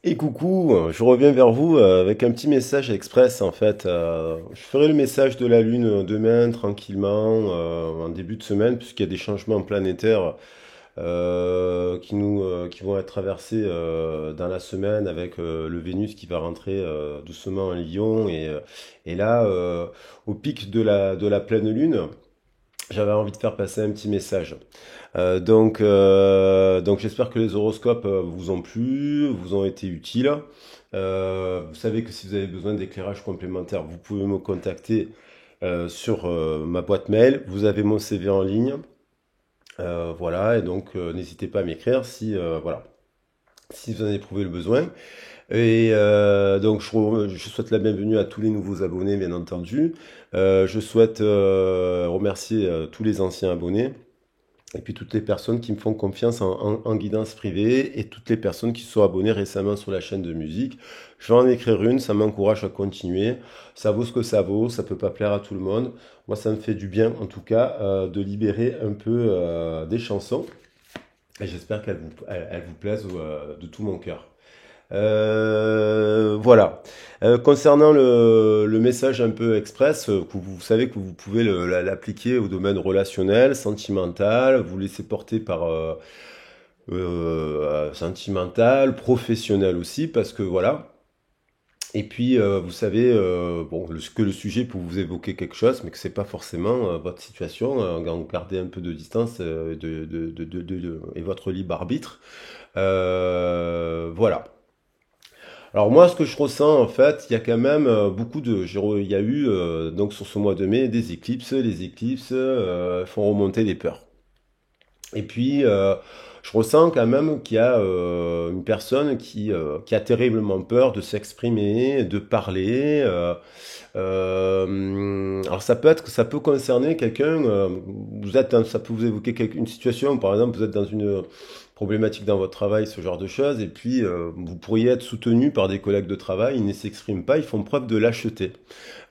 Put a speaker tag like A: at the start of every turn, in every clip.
A: Et coucou, je reviens vers vous avec un petit message express en fait. Je ferai le message de la Lune demain tranquillement en début de semaine puisqu'il y a des changements planétaires qui vont être traversés dans la semaine avec le Vénus qui va rentrer doucement en Lion et là au pic de la pleine Lune. J'avais envie de faire passer un petit message. Donc j'espère que les horoscopes vous ont plu, vous ont été utiles. Vous savez que si vous avez besoin d'éclairage complémentaire, vous pouvez me contacter sur ma boîte mail. Vous avez mon CV en ligne. Voilà, et donc n'hésitez pas à m'écrire voilà, si vous en éprouvez le besoin. Je souhaite la bienvenue à tous les nouveaux abonnés, bien entendu. Je souhaite remercier tous les anciens abonnés. Et puis toutes les personnes qui me font confiance en guidance privée et toutes les personnes qui se sont abonnées récemment sur la chaîne de musique. Je vais en écrire une, ça m'encourage à continuer. Ça vaut ce que ça vaut, ça peut pas plaire à tout le monde. Moi, ça me fait du bien, en tout cas, de libérer un peu des chansons. Et j'espère elles vous plaisent de tout mon cœur. Voilà. Concernant le message un peu express, que vous savez que vous pouvez l'appliquer au domaine relationnel, sentimental, vous laissez porter par sentimental, professionnel aussi, parce que voilà. Et puis, vous savez, bon, que le sujet peut vous évoquer quelque chose, mais que c'est pas forcément votre situation. Gardez un peu de distance et votre libre arbitre. Voilà. Alors moi, ce que je ressens, en fait, il y a quand même il y a eu donc sur ce mois de mai des éclipses. Les éclipses font remonter les peurs. Et puis, je ressens quand même qu'il y a une personne qui a terriblement peur de s'exprimer, de parler. Alors ça peut concerner quelqu'un. Ça peut vous évoquer une situation. Par exemple, vous êtes dans une problématique dans votre travail, ce genre de choses, et puis vous pourriez être soutenu par des collègues de travail. Ils ne s'expriment pas, ils font preuve de lâcheté.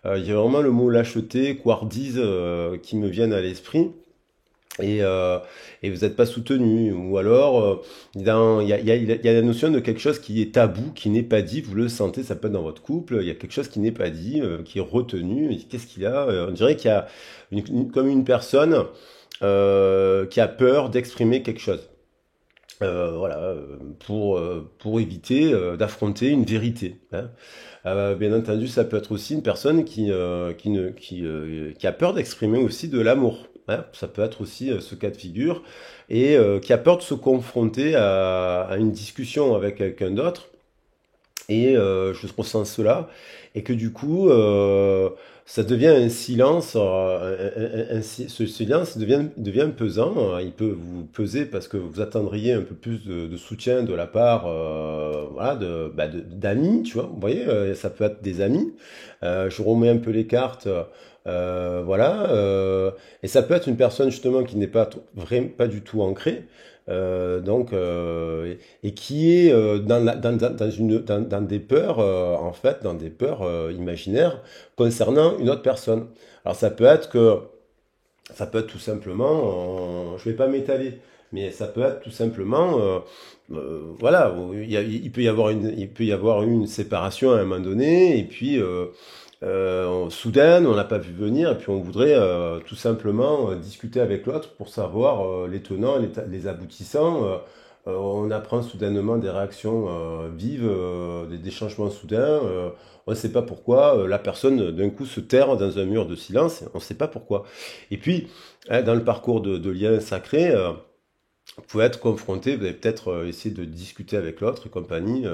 A: Il y a vraiment le mot lâcheté, couardise qui me viennent à l'esprit et, euh, et vous n'êtes pas soutenu. Ou alors, il y a la notion de quelque chose qui est tabou, qui n'est pas dit, vous le sentez, ça peut être dans votre couple, il y a quelque chose qui n'est pas dit, qui est retenu. Et qu'est-ce qu'il y a? On dirait qu'il y a comme une personne qui a peur d'exprimer quelque chose. Voilà, pour éviter d'affronter une vérité, hein. Bien entendu, ça peut être aussi une personne qui a peur d'exprimer aussi de l'amour, hein. Ça peut être aussi ce cas de figure et qui a peur de se confronter à une discussion avec quelqu'un d'autre et je ressens cela, et que du coup, ça devient un silence, ce silence devient pesant, il peut vous peser parce que vous attendriez un peu plus de soutien de la part voilà, d'amis, tu vois, vous voyez, ça peut être des amis. Je remets un peu les cartes, voilà, et ça peut être une personne justement qui n'est pas du tout ancrée, et qui est dans des peurs, en fait, dans des peurs imaginaires concernant une autre personne. Alors ça peut être tout simplement, je vais pas m'étaler, mais ça peut être tout simplement, voilà, il peut y avoir une séparation à un moment donné, et puis soudaine, on n'a pas vu venir, et puis on voudrait tout simplement discuter avec l'autre pour savoir les tenants, les aboutissants. On apprend soudainement des réactions vives, des changements soudains. On ne sait pas pourquoi la personne d'un coup se terre dans un mur de silence. On ne sait pas pourquoi. Et puis, hein, dans le parcours de liens sacrés, vous pouvez être confronté, vous allez peut-être essayer de discuter avec l'autre et compagnie.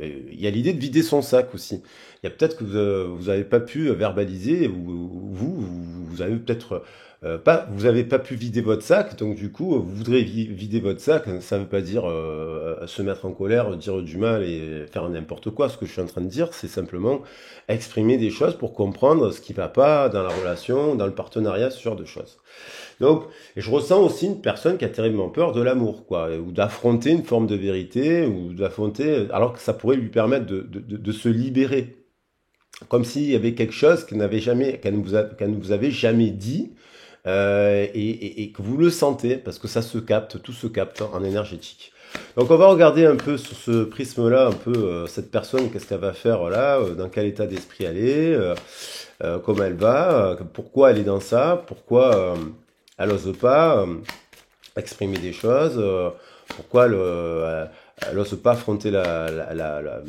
A: Et il y a l'idée de vider son sac aussi. Il y a peut-être que vous n'avez pas pu verbaliser, ou vous avez peut-être vous avez pas pu vider votre sac, donc du coup, vous voudrez vider votre sac. Ça ne veut pas dire se mettre en colère, dire du mal et faire n'importe quoi. Ce que je suis en train de dire, c'est simplement exprimer des choses pour comprendre ce qui ne va pas dans la relation, dans le partenariat, ce genre de choses. Donc, et je ressens aussi une personne qui a terriblement peur de l'amour, quoi, ou d'affronter une forme de vérité, ou d'affronter, alors que ça pourrait lui permettre de se libérer. Comme s'il y avait quelque chose qu'elle ne vous avait jamais dit, et que vous le sentez, parce que ça se capte, tout se capte hein, en énergétique. Donc on va regarder un peu sur ce prisme-là, un peu cette personne, qu'est-ce qu'elle va faire là, dans quel état d'esprit elle est, comment elle va, pourquoi elle est dans ça, pourquoi elle n'ose pas exprimer des choses, pourquoi elle n'ose pas affronter la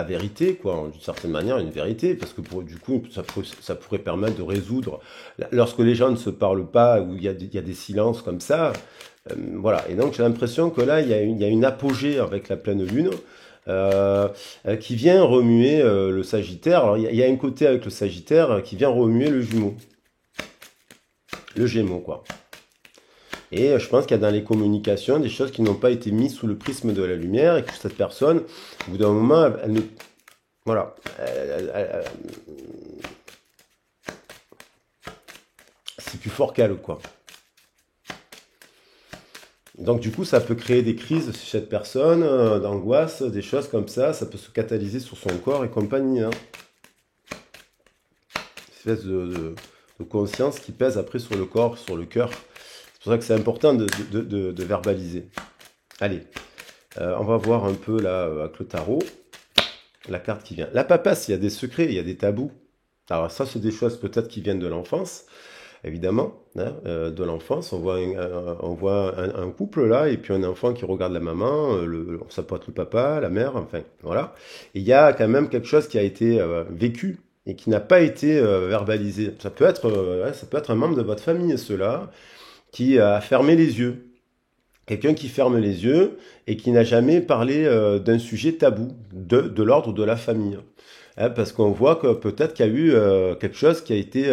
A: vérité, quoi, d'une certaine manière, une vérité, parce que du coup, ça pourrait permettre de résoudre, lorsque les gens ne se parlent pas, où il y a des silences comme ça, voilà. Et donc j'ai l'impression que là, il y a une apogée avec la pleine lune, qui vient remuer le Sagittaire. Alors il y a un côté avec le Sagittaire qui vient remuer le Jumeau, le Gémeaux, quoi. Et je pense qu'il y a dans les communications des choses qui n'ont pas été mises sous le prisme de la lumière et que cette personne, au bout d'un moment, elle ne... Voilà. C'est plus fort qu'elle, quoi. Donc du coup, ça peut créer des crises chez cette personne, d'angoisse, des choses comme ça peut se catalyser sur son corps et compagnie. Hein. Une espèce de conscience qui pèse après sur le corps, sur le cœur. C'est pour ça que c'est important de verbaliser. Allez, on va voir un peu là avec le tarot, la carte qui vient. La papesse, il y a des secrets, il y a des tabous. Alors ça, c'est des choses peut-être qui viennent de l'enfance, évidemment, hein, de l'enfance. On voit un couple là, et puis un enfant qui regarde la maman, ça peut être le papa, la mère, enfin, voilà. Et il y a quand même quelque chose qui a été vécu et qui n'a pas été verbalisé. Ça peut être un membre de votre famille, ceux-là, qui a fermé les yeux. Quelqu'un qui ferme les yeux et qui n'a jamais parlé d'un sujet tabou, de l'ordre de la famille. Hein, parce qu'on voit que peut-être qu'il y a eu quelque chose qui a été,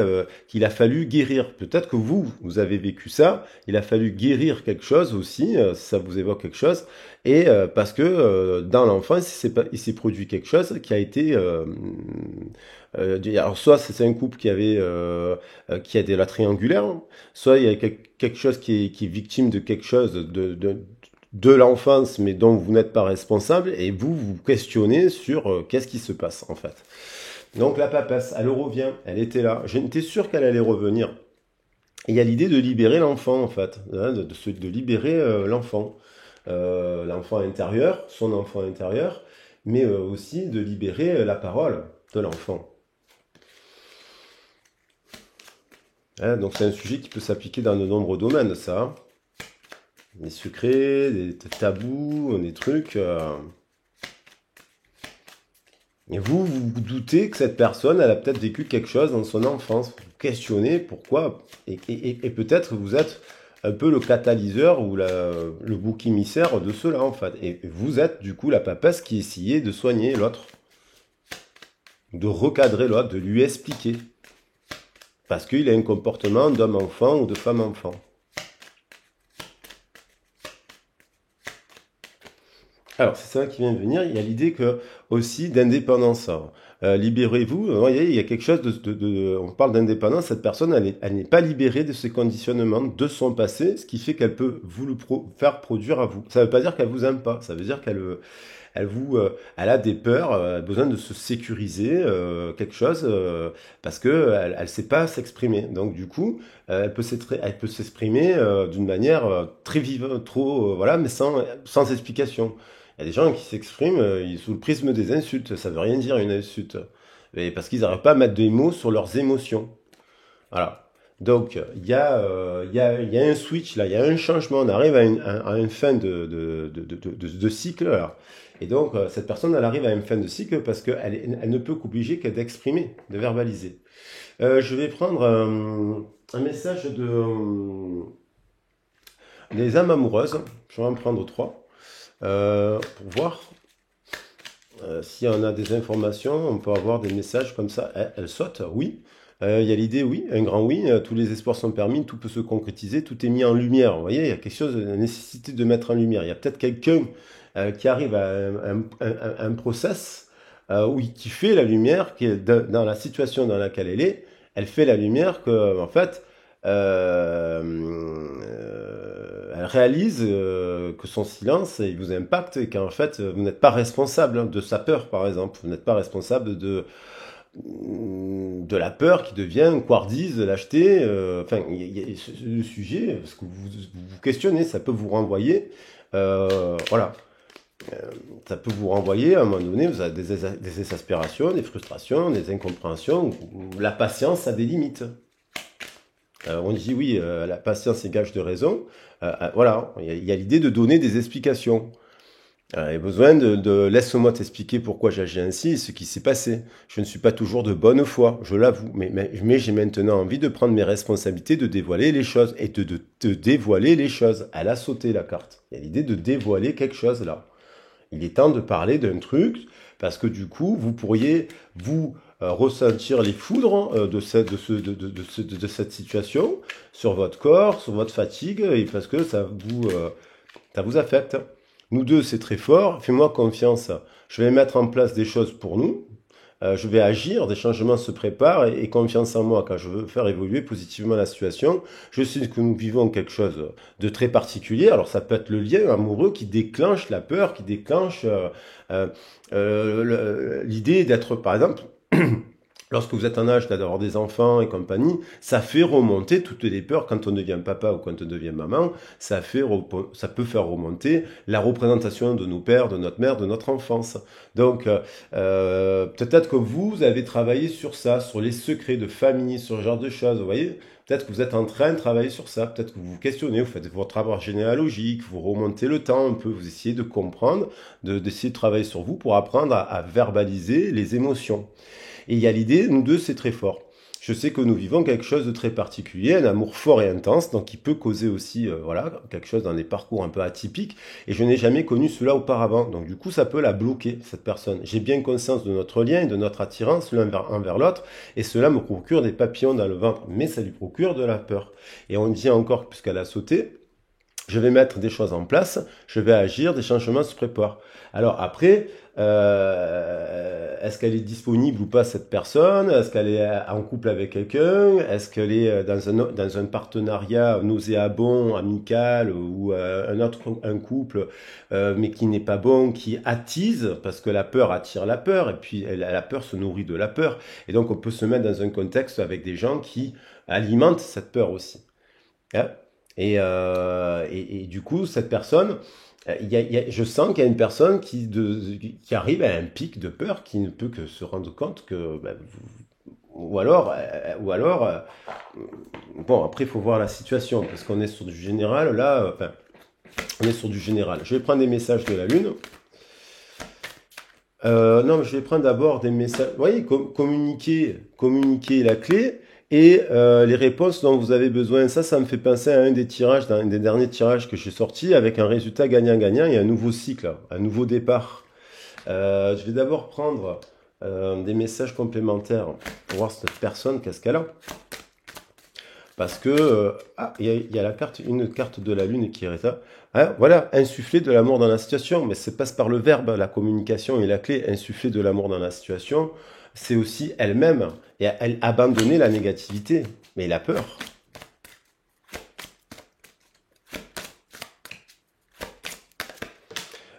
A: qu'il a fallu guérir. Peut-être que vous avez vécu ça, il a fallu guérir quelque chose aussi, si ça vous évoque quelque chose, et parce que dans l'enfance, il s'est produit quelque chose qui a été... alors soit c'est un couple qui a de la triangulaire, soit il y a quelque chose qui est victime de quelque chose de l'enfance, mais dont vous n'êtes pas responsable, et vous questionnez sur qu'est-ce qui se passe en fait. Donc la papesse, elle revient, elle était là. J'étais sûr qu'elle allait revenir. Et il y a l'idée de libérer l'enfant en fait, hein, de libérer l'enfant intérieur, son enfant intérieur, mais aussi de libérer la parole de l'enfant. Hein, donc c'est un sujet qui peut s'appliquer dans de nombreux domaines, ça. Des secrets, des tabous, des trucs. Et vous doutez que cette personne, elle a peut-être vécu quelque chose dans son enfance. Vous questionnez pourquoi. Et peut-être vous êtes un peu le catalyseur ou le bouc émissaire de cela, en fait. Et vous êtes, du coup, la papesse qui essayait de soigner l'autre. De recadrer l'autre, de lui expliquer. Parce qu'il a un comportement d'homme-enfant ou de femme-enfant. Alors, c'est ça qui vient de venir. Il y a l'idée que aussi d'indépendance. Libérez-vous. Vous voyez, il y a quelque chose on parle d'indépendance. Cette personne, elle n'est pas libérée de ses conditionnements, de son passé, ce qui fait qu'elle peut vous faire produire à vous. Ça ne veut pas dire qu'elle vous aime pas. Ça veut dire elle a des peurs, elle a besoin de se sécuriser quelque chose parce que elle sait pas s'exprimer. Donc du coup, elle peut s'exprimer d'une manière très vive, trop voilà, mais sans explication. Il y a des gens qui s'expriment sous le prisme des insultes. Ça veut rien dire une insulte, mais parce qu'ils n'arrivent pas à mettre des mots sur leurs émotions. Voilà. Donc, il y a un switch là, il y a un changement. On arrive à une fin de cycle. Là. Et donc, cette personne, elle arrive à une fin de cycle parce elle ne peut qu'obliger qu'elle d'exprimer, de verbaliser. Je vais prendre un message des âmes amoureuses. Je vais en prendre 3 pour voir si on a des informations. On peut avoir des messages comme ça. Elle saute, oui. Il y a l'idée, oui, un grand oui, tous les espoirs sont permis, tout peut se concrétiser, tout est mis en lumière. Vous voyez, il y a quelque chose, la nécessité de mettre en lumière. Il y a peut-être quelqu'un qui arrive à un process qui fait la lumière, qui est dans la situation dans laquelle elle fait la lumière que, en fait, elle réalise que son silence il vous impacte et qu'en fait vous n'êtes pas responsable de sa peur, par exemple. Vous n'êtes pas responsable de la peur qui devient une couardise, de lâcheté. Enfin, il y a le sujet, parce que vous questionnez, ça peut vous renvoyer Voilà. Euh, Ça peut vous renvoyer, à un moment donné, vous avez des exaspérations, des frustrations, des incompréhensions, où la patience a des limites. On dit oui, la patience est gage de raison. Voilà, il y a l'idée de donner des explications. Il y a besoin laisse-moi t'expliquer pourquoi j'agis ainsi et ce qui s'est passé. Je ne suis pas toujours de bonne foi, je l'avoue, mais j'ai maintenant envie de prendre mes responsabilités, de dévoiler les choses et de dévoiler les choses. Elle a sauté la carte. Il y a l'idée de dévoiler quelque chose là. Il est temps de parler d'un truc parce que du coup, vous pourriez vous ressentir les foudres de cette situation sur votre corps, sur votre fatigue, et parce que ça vous affecte. Nous deux, c'est très fort. Fais-moi confiance. Je vais mettre en place des choses pour nous. Je vais agir, des changements se préparent et confiance en moi quand je veux faire évoluer positivement la situation. Je sais que nous vivons quelque chose de très particulier. Alors ça peut être le lien amoureux qui déclenche la peur, qui déclenche l'idée d'être, par exemple, lorsque vous êtes en âge d'avoir des enfants et compagnie, ça fait remonter toutes les peurs quand on devient papa ou quand on devient maman. Ça peut faire remonter la représentation de nos pères, de notre mère, de notre enfance. Donc, peut-être que vous avez travaillé sur ça, sur les secrets de famille, sur ce genre de choses. Vous voyez, peut-être que vous êtes en train de travailler sur ça. Peut-être que vous vous questionnez, vous faites votre travail généalogique, vous remontez le temps un peu, vous essayez de comprendre, d'essayer de travailler sur vous pour apprendre à verbaliser les émotions. Et il y a l'idée, nous deux, c'est très fort. Je sais que nous vivons quelque chose de très particulier, un amour fort et intense, donc qui peut causer aussi, voilà, quelque chose dans des parcours un peu atypiques. Et je n'ai jamais connu cela auparavant. Donc du coup, ça peut la bloquer, cette personne. J'ai bien conscience de notre lien et de notre attirance l'un envers l'autre, et cela me procure des papillons dans le ventre, mais ça lui procure de la peur. Et on dit encore, puisqu'elle a sauté, je vais mettre des choses en place, je vais agir, des changements se préparent. Alors après, est-ce qu'elle est disponible ou pas cette personne? Est-ce qu'elle est en couple avec quelqu'un? Est-ce qu'elle est dans un partenariat nauséabond, amical ou un couple mais qui n'est pas bon, qui attise parce que la peur attire la peur et puis la peur se nourrit de la peur et donc on peut se mettre dans un contexte avec des gens qui alimentent cette peur aussi. Hein. Et du coup, cette personne, je sens qu'il y a une personne qui arrive à un pic de peur, qui ne peut que se rendre compte que, bon, après, il faut voir la situation, parce qu'on est sur du général, là, enfin, on est sur du général. Je vais prendre des messages de la Lune. Non, mais je vais prendre d'abord des messages. Vous voyez, communiquer la clé. Et les réponses dont vous avez besoin, ça me fait penser à un des derniers tirages que j'ai sorti avec un résultat gagnant-gagnant et un nouveau cycle, un nouveau départ. Je vais d'abord prendre des messages complémentaires pour voir cette personne, qu'est-ce qu'elle a. Parce que, il y a une carte de la Lune qui est ça. Hein, voilà, insuffler de l'amour dans la situation, mais ça passe par le verbe, la communication est la clé, insuffler de l'amour dans la situation. C'est aussi elle-même, et elle abandonner la négativité, mais la peur.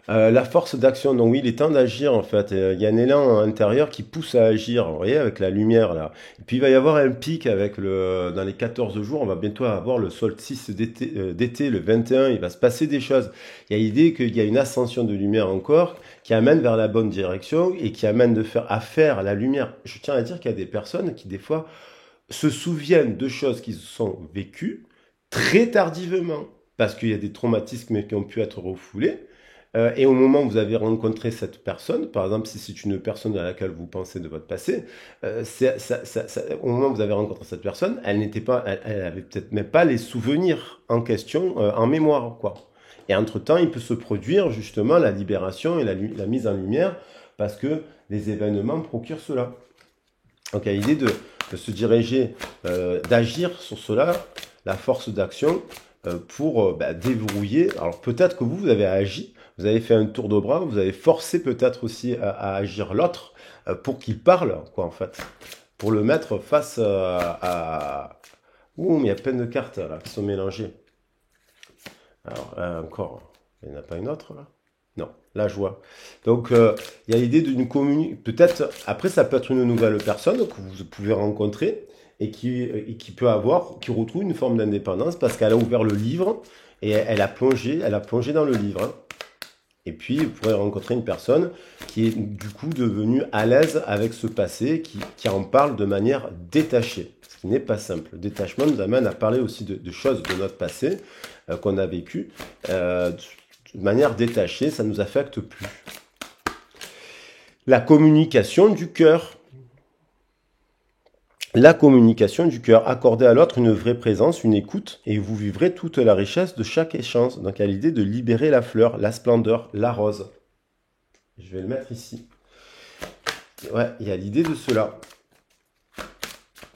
A: La force d'action, donc oui, il est temps d'agir en fait. Il y a un élan intérieur qui pousse à agir, vous voyez, avec la lumière là. Et puis il va y avoir un pic dans les 14 jours, on va bientôt avoir le solstice d'été, le 21, il va se passer des choses. Il y a l'idée qu'il y a une ascension de lumière encore qui amène vers la bonne direction et qui amène à faire la lumière. Je tiens à dire qu'il y a des personnes qui des fois se souviennent de choses qui se sont vécues très tardivement parce qu'il y a des traumatismes qui ont pu être refoulés. Et au moment où vous avez rencontré cette personne, par exemple, si c'est une personne à laquelle vous pensez de votre passé, au moment où vous avez rencontré cette personne, elle avait peut-être même pas les souvenirs en question en mémoire, quoi. Et entre-temps, il peut se produire justement la libération et la mise en lumière parce que les événements procurent cela. Donc il y a l'idée de se diriger, d'agir sur cela, la force d'action pour déverrouiller. Alors peut-être que vous avez agi, vous avez fait un tour de bras, vous avez forcé peut-être aussi à agir l'autre pour qu'il parle, quoi, en fait. Pour le mettre face à... Ouh, mais il y a plein de cartes là qui sont mélangées. Alors, encore, il n'y en a pas une autre là? Non, la joie. Donc, il y a l'idée d'une communauté. Peut-être, après, ça peut être une nouvelle personne que vous pouvez rencontrer et qui retrouve une forme d'indépendance parce qu'elle a ouvert le livre Et elle a plongé dans le livre, hein. Et puis, vous pourrez rencontrer une personne qui est du coup devenue à l'aise avec ce passé, qui en parle de manière détachée, ce qui n'est pas simple. Le détachement nous amène à parler aussi de choses de notre passé qu'on a vécu de manière détachée, ça ne nous affecte plus. La communication du cœur. La communication du cœur. Accordez à l'autre une vraie présence, une écoute, et vous vivrez toute la richesse de chaque échange. Donc, il y a l'idée de libérer la fleur, la splendeur, la rose. Je vais le mettre ici. Ouais, il y a l'idée de cela.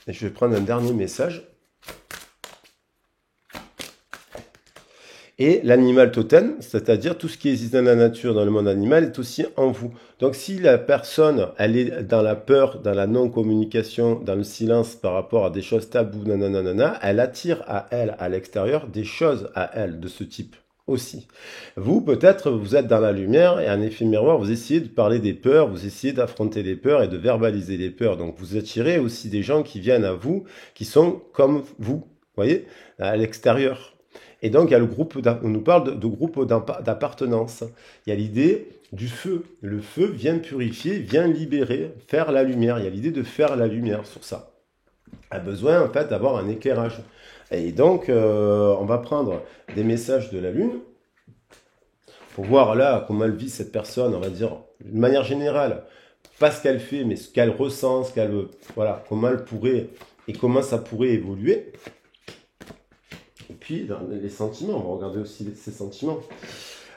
A: Et je vais prendre un dernier message. Et l'animal totem, c'est-à-dire tout ce qui existe dans la nature, dans le monde animal, est aussi en vous. Donc si la personne, elle est dans la peur, dans la non-communication, dans le silence par rapport à des choses taboues, nanana, elle attire à elle, à l'extérieur, des choses à elle de ce type aussi. Vous, peut-être, vous êtes dans la lumière et en effet miroir, vous essayez de parler des peurs, vous essayez d'affronter les peurs et de verbaliser les peurs. Donc vous attirez aussi des gens qui viennent à vous, qui sont comme vous, voyez, à l'extérieur. Et donc, il y a le groupe, on nous parle de groupe d'appartenance. Il y a l'idée du feu. Le feu vient purifier, vient libérer, faire la lumière. Il y a l'idée de faire la lumière sur ça. On a besoin, en fait, d'avoir un éclairage. Et donc, on va prendre des messages de la Lune pour voir là comment elle vit cette personne, on va dire, de manière générale, pas ce qu'elle fait, mais ce qu'elle ressent, voilà, comment elle pourrait et comment ça pourrait évoluer. Et puis, dans les sentiments, on va regarder aussi ces sentiments.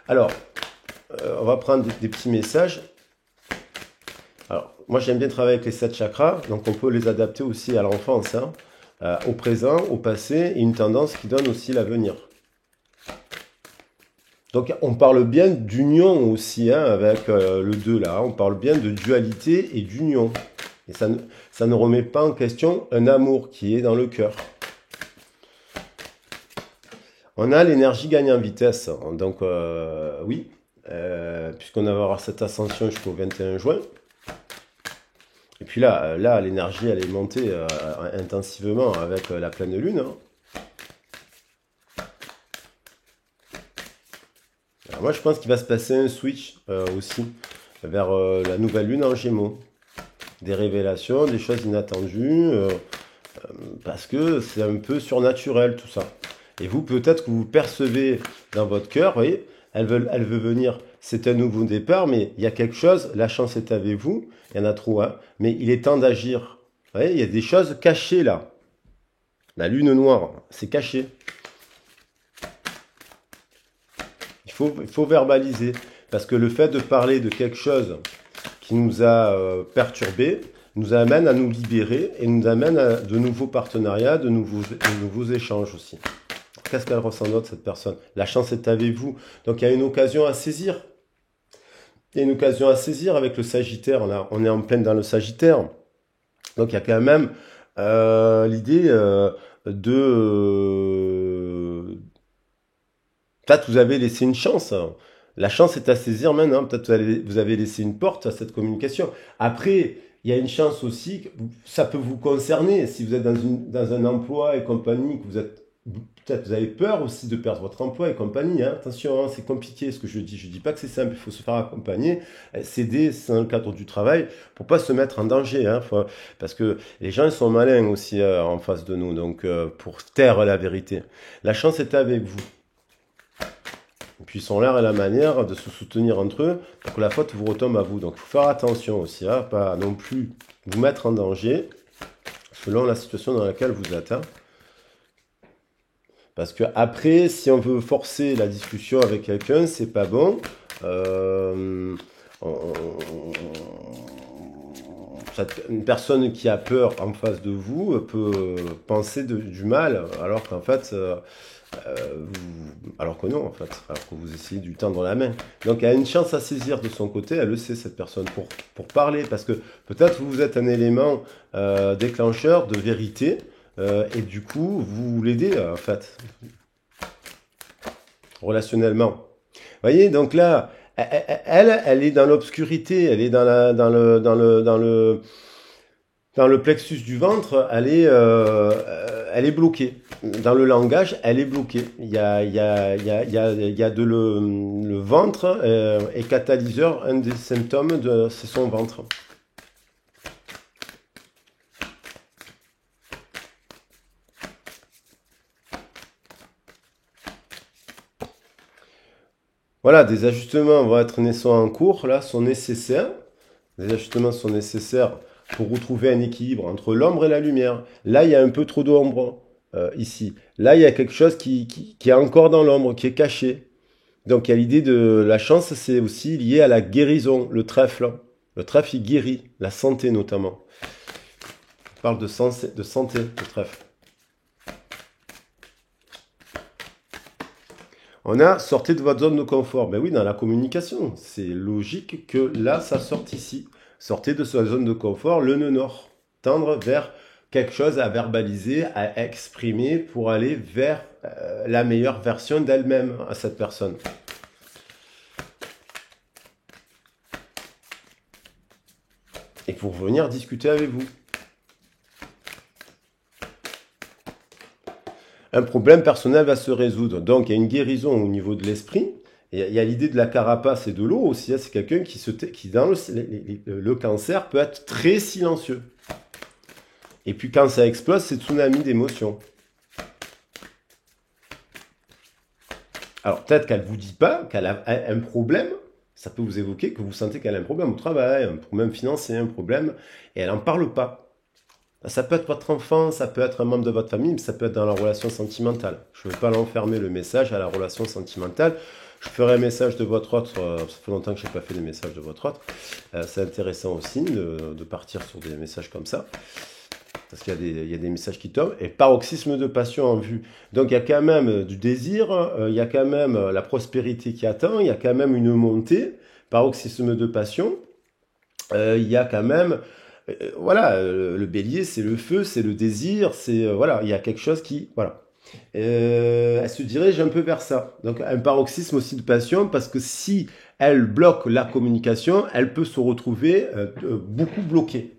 A: Alors, on va prendre des petits messages. Alors, moi, j'aime bien travailler avec les 7 chakras, donc on peut les adapter aussi à l'enfance, hein, au présent, au passé, et une tendance qui donne aussi l'avenir. Donc, on parle bien d'union aussi, hein, avec le 2 là. On parle bien de dualité et d'union. Et ça ne remet pas en question un amour qui est dans le cœur. On a l'énergie gagne en vitesse, donc oui, puisqu'on va avoir cette ascension jusqu'au 21 juin. Et puis là l'énergie elle est montée intensivement avec la pleine lune. Hein. Alors moi je pense qu'il va se passer un switch aussi vers la nouvelle lune en Gémeaux. Des révélations, des choses inattendues, parce que c'est un peu surnaturel tout ça. Et vous, peut-être que vous percevez dans votre cœur, vous voyez, elle veut venir, c'est un nouveau départ, mais il y a quelque chose, la chance est avec vous, il y en a trop, hein, mais il est temps d'agir. Vous voyez, il y a des choses cachées là. La lune noire, c'est caché. Il faut verbaliser, parce que le fait de parler de quelque chose qui nous a perturbés, nous amène à nous libérer et nous amène à de nouveaux partenariats, de nouveaux échanges aussi. Qu'est-ce qu'elle ressent d'autre, cette personne? La chance est avec vous. Donc, il y a une occasion à saisir. Il y a une occasion à saisir avec le Sagittaire. On est en pleine dans le Sagittaire. Donc, il y a quand même l'idée de... Peut-être vous avez laissé une chance. La chance est à saisir maintenant. Peut-être vous avez laissé une porte à cette communication. Après, il y a une chance aussi, ça peut vous concerner. Si vous êtes dans un emploi et compagnie, que vous êtes... Peut-être vous avez peur aussi de perdre votre emploi et compagnie. Hein. Attention, hein, c'est compliqué ce que je dis. Je dis pas que c'est simple, il faut se faire accompagner, s'aider dans le cadre du travail pour pas se mettre en danger. Hein, parce que les gens ils sont malins aussi en face de nous, donc pour taire la vérité. La chance est avec vous. Et puis ils sont l'air et la manière de se soutenir entre eux pour que la faute vous retombe à vous. Donc il faut faire attention aussi, hein, pas non plus vous mettre en danger selon la situation dans laquelle vous êtes. Hein. Parce que après, si on veut forcer la discussion avec quelqu'un, c'est pas bon. Une personne qui a peur en face de vous peut penser du mal, alors qu'en fait, alors que non, en fait, alors que vous essayez de lui tendre la main. Donc, elle a une chance à saisir de son côté, elle le sait, cette personne, pour parler, parce que peut-être vous êtes un élément déclencheur de vérité. Et du coup, vous l'aidez, en fait, relationnellement. Vous voyez, donc là, elle est dans l'obscurité, elle est dans le Dans le plexus du ventre, elle est bloquée. Dans le langage, elle est bloquée. Il y a le ventre est catalyseur. Un des symptômes, c'est son ventre. Voilà, des ajustements vont être en cours, là, sont nécessaires. Les ajustements sont nécessaires pour retrouver un équilibre entre l'ombre et la lumière. Là, il y a un peu trop d'ombre, ici. Là, il y a quelque chose qui est encore dans l'ombre, qui est caché. Donc, il y a l'idée de la chance, c'est aussi lié à la guérison, le trèfle. Le trèfle, il guérit, la santé notamment. On parle de santé, le trèfle. On a sorti de votre zone de confort. Ben oui, dans la communication, c'est logique que là, ça sorte ici. Sortez de sa zone de confort, le nœud nord. Tendre vers quelque chose à verbaliser, à exprimer pour aller vers la meilleure version d'elle-même à cette personne. Et pour venir discuter avec vous. Un problème personnel va se résoudre. Donc, il y a une guérison au niveau de l'esprit. Il y a l'idée de la carapace et de l'eau aussi. C'est quelqu'un qui dans le cancer, peut être très silencieux. Et puis, quand ça explose, c'est tsunami d'émotions. Alors, peut-être qu'elle ne vous dit pas qu'elle a un problème. Ça peut vous évoquer que vous sentez qu'elle a un problème au travail, un problème financier, un problème, et elle n'en parle pas. Ça peut être votre enfant, ça peut être un membre de votre famille, mais ça peut être dans la relation sentimentale. Je ne veux pas l'enfermer le message à la relation sentimentale. Je ferai un message de votre autre, ça fait longtemps que je n'ai pas fait des messages de votre autre. C'est intéressant aussi de partir sur des messages comme ça. Parce qu'il y a des messages qui tombent. Et paroxysme de passion en vue. Donc il y a quand même du désir, il y a quand même la prospérité qui attend, il y a quand même une montée, paroxysme de passion. Il y a quand même... voilà, le bélier, c'est le feu, c'est le désir, c'est voilà, il y a quelque chose qui, voilà. Elle se dirige un peu vers ça. Donc un paroxysme aussi de passion, parce que si elle bloque la communication, elle peut se retrouver beaucoup bloquée.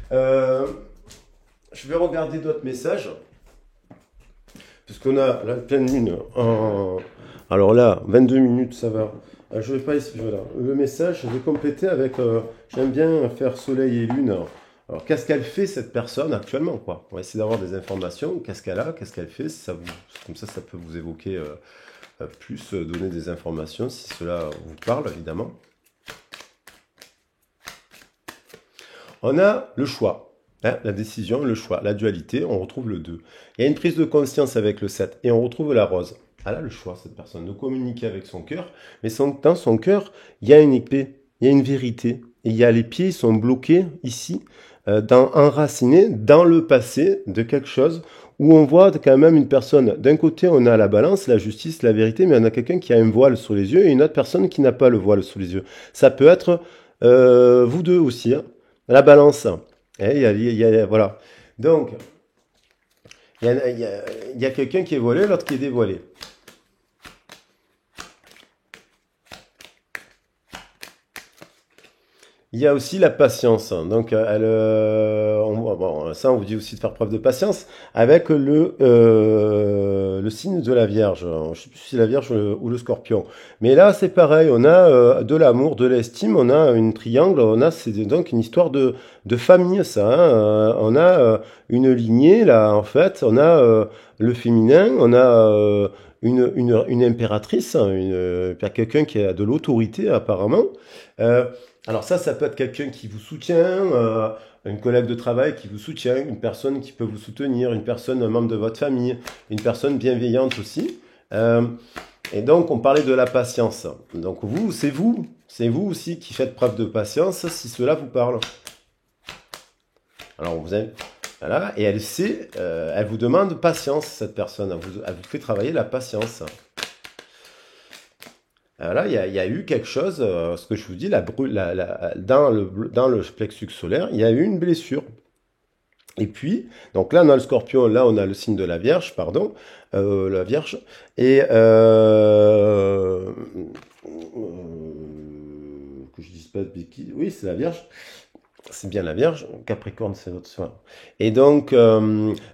A: Je vais regarder d'autres messages, puisqu'on a la pleine lune. Alors là, 22 minutes, ça va. Je vais pas essayer. Voilà. Le message, je vais compléter avec. J'aime bien faire soleil et lune. Alors, qu'est-ce qu'elle fait cette personne actuellement, quoi? On va essayer d'avoir des informations. Qu'est-ce qu'elle a? Qu'est-ce qu'elle fait? Comme ça peut vous évoquer plus, donner des informations si cela vous parle, évidemment. On a le choix, hein, la décision, le choix, la dualité. On retrouve le 2. Il y a une prise de conscience avec le 7 et on retrouve la rose. Elle a le choix, cette personne, de communiquer avec son cœur, mais dans son cœur, il y a une épée, il y a une vérité. Et il y a les pieds, ils sont bloqués ici, enracinés dans le passé de quelque chose où on voit quand même une personne. D'un côté, on a la balance, la justice, la vérité, mais on a quelqu'un qui a un voile sur les yeux et une autre personne qui n'a pas le voile sur les yeux. Ça peut être vous deux aussi, hein, la balance. Et voilà. Donc, il y a quelqu'un qui est voilé, l'autre qui est dévoilé. Il y a aussi la patience. Donc, ça, on vous dit aussi de faire preuve de patience avec le signe de la Vierge. Je ne sais plus si c'est la Vierge ou le Scorpion. Mais là, c'est pareil. On a de l'amour, de l'estime. On a une triangle. C'est donc une histoire de famille, ça. Hein. On a une lignée là. En fait, on a le féminin. On a une impératrice, hein, quelqu'un qui a de l'autorité apparemment. Alors ça peut être quelqu'un qui vous soutient, une collègue de travail qui vous soutient, une personne qui peut vous soutenir, une personne, un membre de votre famille, une personne bienveillante aussi. Et donc, on parlait de la patience. Donc c'est vous aussi qui faites preuve de patience si cela vous parle. Alors, voilà, et elle sait, elle vous demande patience, cette personne. Elle vous fait travailler la patience. Là, il y a eu quelque chose, ce que je vous dis, dans le plexus solaire, il y a eu une blessure. Et puis, donc là, on a le scorpion, là, on a le signe de la Vierge, pardon, la Vierge. Et que je dise pas de bêtises, oui, c'est la Vierge. c'est bien la Vierge, Capricorne, c'est l'autre soir. Et donc,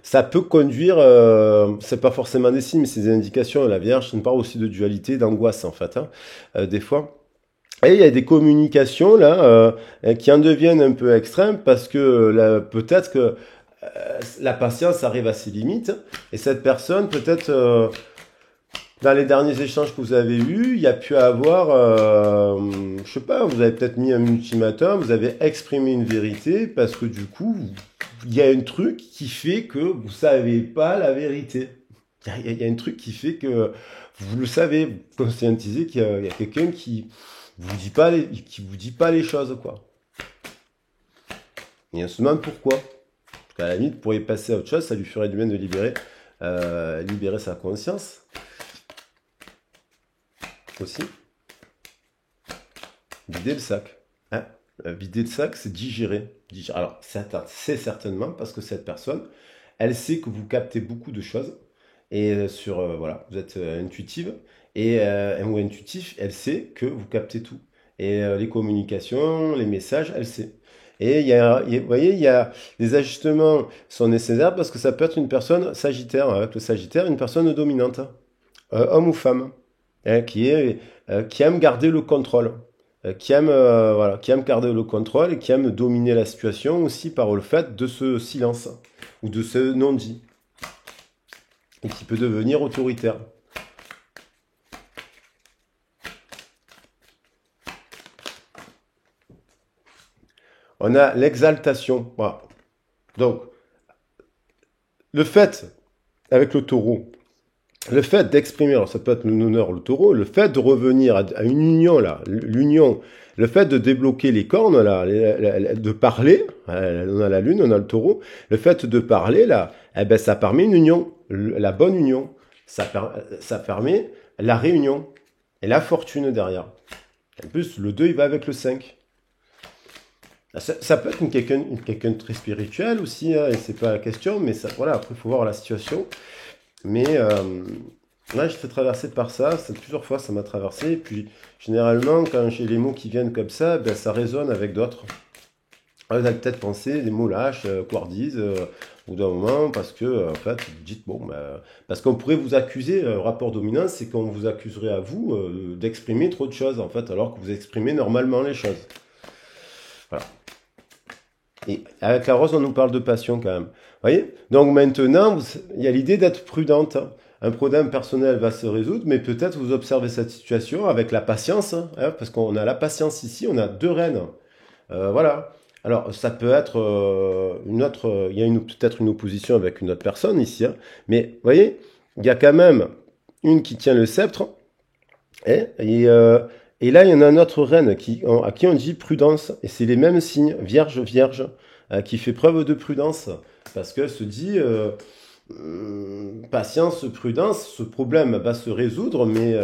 A: ça peut conduire, c'est pas forcément des signes, mais c'est des indications. La Vierge, ça nous parle aussi de dualité, d'angoisse, en fait, hein, des fois. Et il y a des communications, là, qui en deviennent un peu extrêmes, parce que peut-être que la patience arrive à ses limites, et cette personne, peut-être, dans les derniers échanges que vous avez eus, il y a pu avoir, je sais pas, vous avez peut-être mis un ultimatum, vous avez exprimé une vérité, parce que du coup, il y a un truc qui fait que vous savez pas la vérité. Il y a un truc qui fait que vous le savez, vous conscientisez qu'il y a quelqu'un qui vous dit pas qui vous dit pas les choses, quoi. Et on se demande pourquoi. Parce qu'à la limite, vous pourriez passer à autre chose, ça lui ferait du bien de libérer sa conscience aussi. Vider le sac. Hein. Vider le sac, c'est digérer. Alors, c'est certainement parce que cette personne, elle sait que vous captez beaucoup de choses. Et voilà, vous êtes intuitive. Et ou intuitif, elle sait que vous captez tout. Et les communications, les messages, elle sait. Et vous voyez, il y a des ajustements sont nécessaires parce que ça peut être une personne sagittaire, avec le sagittaire, une personne dominante, homme ou femme, hein, qui aime garder le contrôle, voilà, qui aime garder le contrôle et qui aime dominer la situation aussi par le fait de ce silence ou de ce non-dit et qui peut devenir autoritaire. On a l'exaltation. Voilà. Donc, le fait, avec le taureau, le fait d'exprimer, alors ça peut être l'honneur, le taureau, le fait de revenir à une union, là, l'union, le fait de débloquer les cornes, là, de parler, on a la lune, on a le taureau, le fait de parler, là, eh ben, ça permet une union, la bonne union, ça permet la réunion et la fortune derrière. En plus, le 2, il va avec le 5. Ça peut être quelqu'un de très spirituel aussi, hein, et c'est pas la question, mais ça, voilà, après, il faut voir la situation. Mais là, j'étais traversé par ça, plusieurs fois ça m'a traversé, et puis généralement, quand j'ai les mots qui viennent comme ça, ben, ça résonne avec d'autres. Vous allez peut-être penser des mots lâches, couardise, au bout d'un moment, parce que, en fait, vous dites, bon, ben, parce qu'on pourrait vous accuser, rapport dominant, c'est qu'on vous accuserait à vous d'exprimer trop de choses, en fait, alors que vous exprimez normalement les choses. Voilà. Et avec la rose, on nous parle de passion quand même. Vous voyez? Donc maintenant, il y a l'idée d'être prudente. Un problème personnel va se résoudre, mais peut-être vous observez cette situation avec la patience, hein, parce qu'on a la patience ici, on a deux reines. Voilà. Alors, ça peut être une autre. Il y a peut-être une opposition avec une autre personne ici, hein, mais vous voyez, il y a quand même une qui tient le sceptre, hein, et là, il y en a une autre reine à qui on dit prudence. Et c'est les mêmes signes, vierge, vierge, qui fait preuve de prudence. Parce qu'elle se dit, patience, prudence, ce problème va se résoudre, mais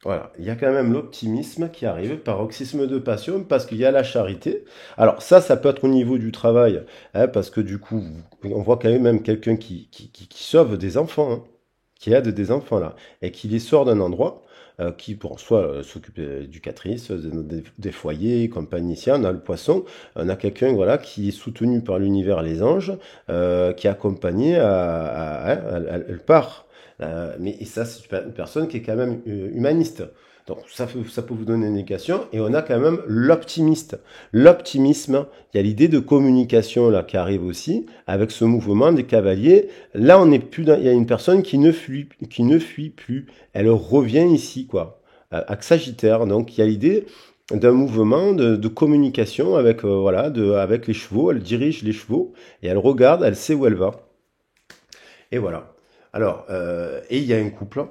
A: voilà, il y a quand même l'optimisme qui arrive, paroxysme de passion, parce qu'il y a la charité. Alors ça peut être au niveau du travail, hein, parce que du coup, on voit quand même quelqu'un qui sauve des enfants, hein, qui aide des enfants là, et qui les sort d'un endroit, qui pour soi s'occupe d'éducatrice, des foyers, compagnie. Ici, on a le poisson, on a quelqu'un voilà qui est soutenu par l'univers, les anges, qui est accompagné elle part. Mais ça, c'est une personne qui est quand même humaniste. Donc ça peut vous donner une indication. Et on a quand même l'optimiste. L'optimisme, il y a l'idée de communication là qui arrive aussi avec ce mouvement des cavaliers. Là, on est plus il y a une personne qui ne fuit plus. Elle revient ici, quoi, à Sagittaire. Donc il y a l'idée d'un mouvement de communication avec avec les chevaux. Elle dirige les chevaux et elle regarde, elle sait où elle va. Et voilà. Alors, et il y a un couple,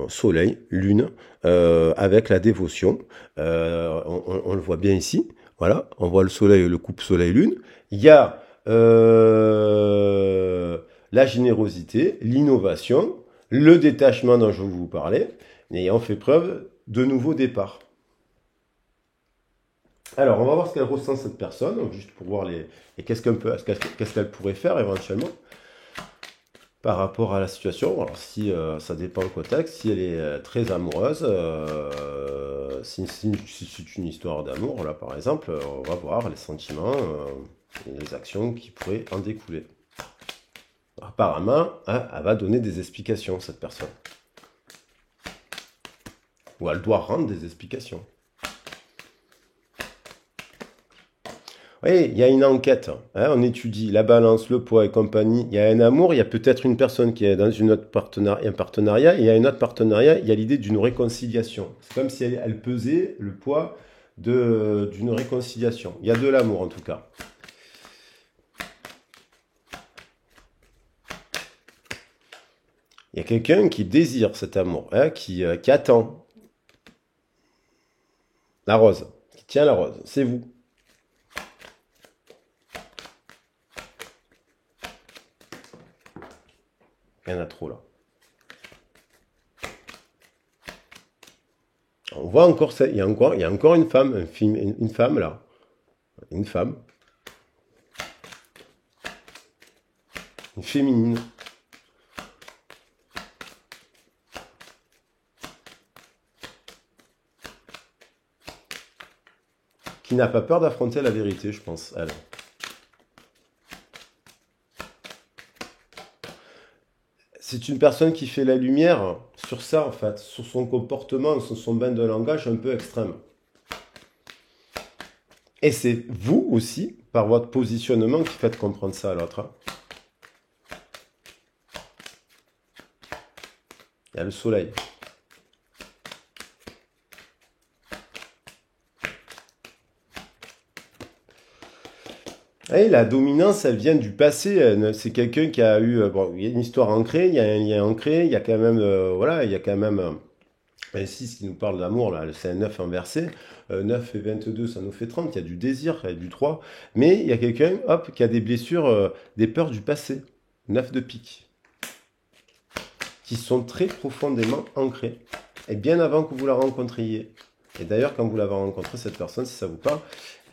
A: soleil, lune, avec la dévotion. On le voit bien ici. Voilà, on voit le soleil, le couple soleil-lune. Il y a la générosité, l'innovation, le détachement dont je vous parlais, et on fait preuve de nouveaux départs. Alors, on va voir ce qu'elle ressent cette personne, juste pour voir et qu'est-ce qu'elle pourrait faire éventuellement. par rapport à la situation. Alors si ça dépend le contexte, si elle est très amoureuse, si c'est une histoire d'amour, là par exemple, on va voir les sentiments et les actions qui pourraient en découler. Apparemment, hein, elle va donner des explications, cette personne. Ou elle doit rendre des explications. Oui, il y a une enquête, hein, on étudie la balance, le poids et compagnie. Il y a un amour, il y a peut-être une personne qui est dans une autre un partenariat, et il y a un autre partenariat, il y a l'idée d'une réconciliation. C'est comme si elle pesait le poids d'une réconciliation. Il y a de l'amour en tout cas. Il y a quelqu'un qui désire cet amour, hein, qui attend la rose, qui tient la rose. C'est vous. Il y en a trop là. On voit encore ça. Il y a encore une femme, une femme là. Une femme. Une féminine. Qui n'a pas peur d'affronter la vérité, je pense, elle. C'est une personne qui fait la lumière sur ça, en fait, sur son comportement, sur son bain de langage un peu extrême. Et c'est vous aussi, par votre positionnement, qui faites comprendre ça à l'autre, hein. Il y a le soleil. Et la dominance, elle vient du passé. C'est quelqu'un qui a eu, bon, il y a une histoire ancrée, il y a un lien ancré, il y a quand même, voilà, il y a quand même un 6 qui nous parle d'amour, là, c'est un 9 inversé. 9 et 22, ça nous fait 30. Il y a du désir, il y a du 3. Mais il y a quelqu'un, hop, qui a des blessures, des peurs du passé. 9 de pique. Qui sont très profondément ancrées. Et bien avant que vous la rencontriez. Et d'ailleurs, quand vous l'avez rencontré, cette personne, si ça vous parle,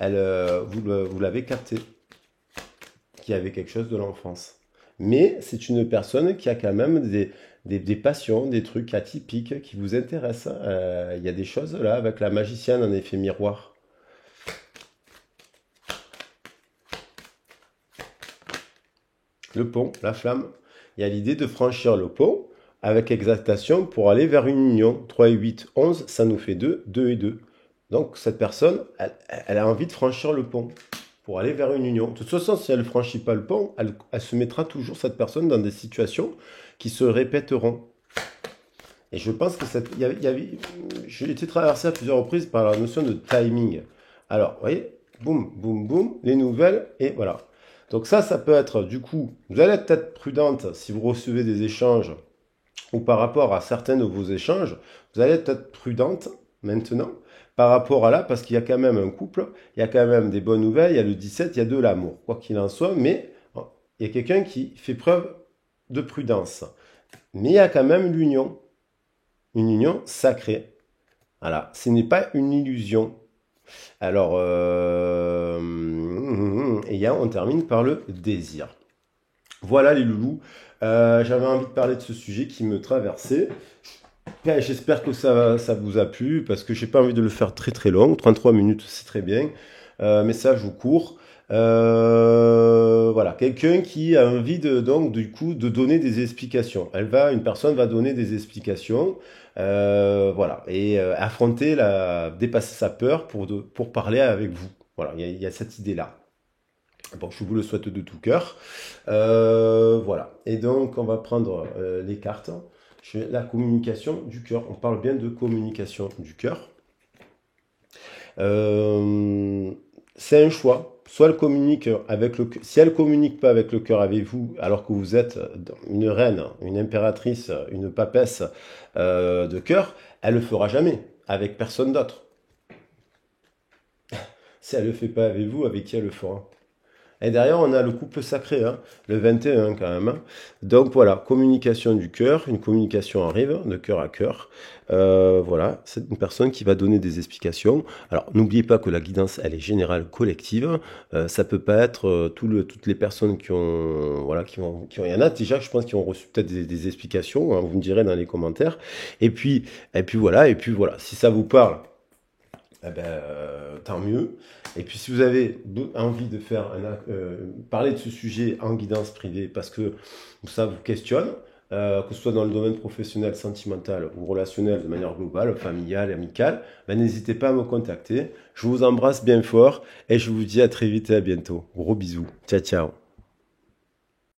A: vous l'avez capté. Qui avait quelque chose de l'enfance. Mais c'est une personne qui a quand même des passions, des trucs atypiques qui vous intéressent. Il y a des choses là avec la magicienne en effet miroir. Le pont, la flamme. Il y a l'idée de franchir le pont avec exactation pour aller vers une union. 3 et 8, 11, ça nous fait 2, 2 et 2. Donc cette personne, elle a envie de franchir le pont pour aller vers une union. De toute façon, si elle ne franchit pas le pont, elle se mettra toujours, cette personne, dans des situations qui se répéteront. Et je pense que j'ai été traversé à plusieurs reprises par la notion de timing. Alors, vous voyez, boum, boum, boum, les nouvelles, et voilà. Donc ça peut être, du coup, vous allez être prudente si vous recevez des échanges, ou par rapport à certains de vos échanges, vous allez être prudente maintenant, par rapport à là, parce qu'il y a quand même un couple, il y a quand même des bonnes nouvelles, il y a le 17, il y a de l'amour, quoi qu'il en soit, mais il y a quelqu'un qui fait preuve de prudence. Mais il y a quand même l'union, une union sacrée. Voilà, ce n'est pas une illusion. Alors, on termine par le désir. Voilà les loulous, j'avais envie de parler de ce sujet qui me traversait. J'espère que ça vous a plu, parce que j'ai pas envie de le faire très très long. 33 minutes, c'est très bien. Message ou court. Voilà, quelqu'un qui a envie donc du coup de donner des explications. Une personne va donner des explications, voilà, et dépasser sa peur pour parler avec vous. Voilà, il y a cette idée-là. Bon, je vous le souhaite de tout cœur. Voilà. Et donc, on va prendre les cartes. La communication du cœur. On parle bien de communication du cœur. C'est un choix. Soit elle communique avec le cœur. Si elle communique pas avec le cœur avec vous, alors que vous êtes une reine, une impératrice, une papesse de cœur, elle le fera jamais avec personne d'autre. Si elle le fait pas avec vous, avec qui elle le fera? Et derrière, on a le couple sacré, hein, le 21 quand même, hein. Donc voilà, communication du cœur, une communication arrive, de cœur à cœur. Voilà, c'est une personne qui va donner des explications. Alors, n'oubliez pas que la guidance, elle est générale, collective. Ça peut pas être toutes les personnes qui ont, voilà, il y en a déjà, je pense, qui ont reçu peut-être des explications, hein, vous me direz dans les commentaires. Et puis, et puis voilà, si ça vous parle, eh ben, tant mieux. Et puis si vous avez envie de faire parler de ce sujet en guidance privée parce que ça vous questionne, que ce soit dans le domaine professionnel, sentimental ou relationnel de manière globale, familiale, amicale, ben, n'hésitez pas à me contacter. Je vous embrasse bien fort et je vous dis à très vite et à bientôt. Gros bisous. Ciao, ciao.